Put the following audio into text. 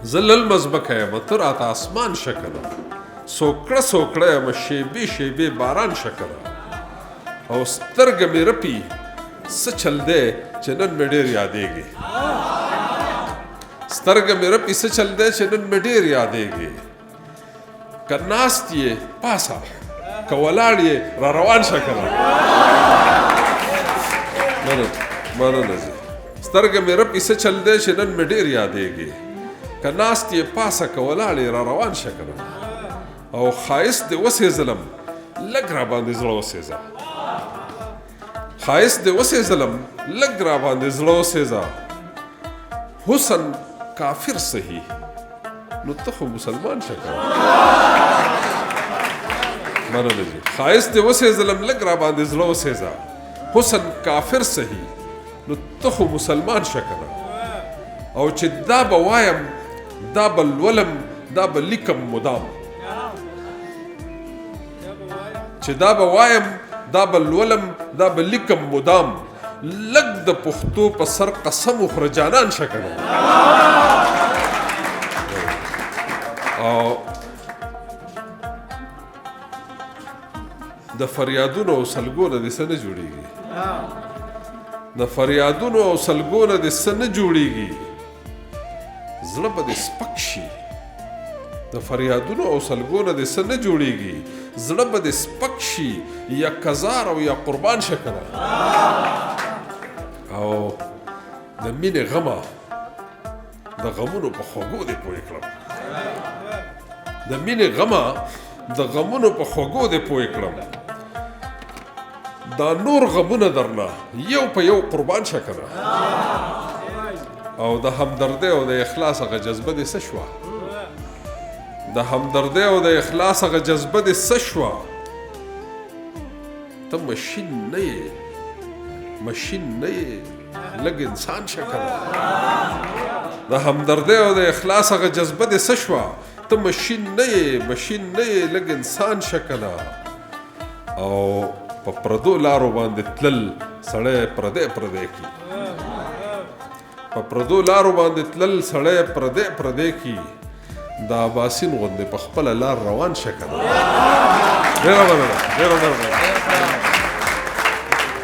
زلل مزبکه یم ته راته اسمان شکنه سوکړه سوکړه یم شیبې شیبې باران شکنه او سترګه مې رپي څه چل دی چې نن مې ډېر یادېږي سترګه مې رپي څه چل دی چې نن مې ډېر یادېږي که ناست یې پاسه که ولاړ یې را روان شه که نه مننه زه سترګه مې رپي څه چل دی چې نن مې ډېر یادېږي که ناست یې پاسه که ولاړ یې را روان شه که نه او ښایست دې وسېزلم لږ را باندې زړه وسېزه ښایست دې وسېزلم لږ را باندې زړه وسېزه حسن کافر صحیح نو ته خو مسلمان شه که مننه جي ښایست دې وسېزلم لږ را باندې زړه وسېزه حسن کافر صحیح نو ته خو مسلمان شه که نه او چې دا به وایم دا به لولم دا به لیکم مدام چې دا به وایم دا به لولم دا به لیکم مدام لږ د پښتو په سر قسم وخوره جانان شه که نه او د فریادونو او سلګو نه دې څه نه جوړېږي د فریادونو او سلګو نه دې څه نه جوړېږي زړه به دې سپک شي د فریادونو او سلګو نه دې څه نه جوړېږي زړه به دې سپک شي یا کزار او یا قربان شه که نه او د مینې غمه د غمونو په خوږو دې پوه کړم د مینې غمه د غمونو په خوږو دې پوه کړم دا نور غمونه درنه یو په یو قربان شه که نه او د همدردۍ او د اخلاص هغه جذبه دې څه شوه د همدردۍ او د اخلاص هغه جذبه دې څه شوه ته مشین نه یې مشین نه یې لږ انسان شه که نه د همدردۍ او د اخلاص هغه جذبه دې څه شوه ته مشین نه یې مشین نه یې لږ انسان شه که نه او په پردو لارو باندې تلل سړی پردی پردی کی په پردو لارو باندې تلل سړی پردی پردی کی دا اباسین غوندې په خپله لار روان شه که نه ډېره مننه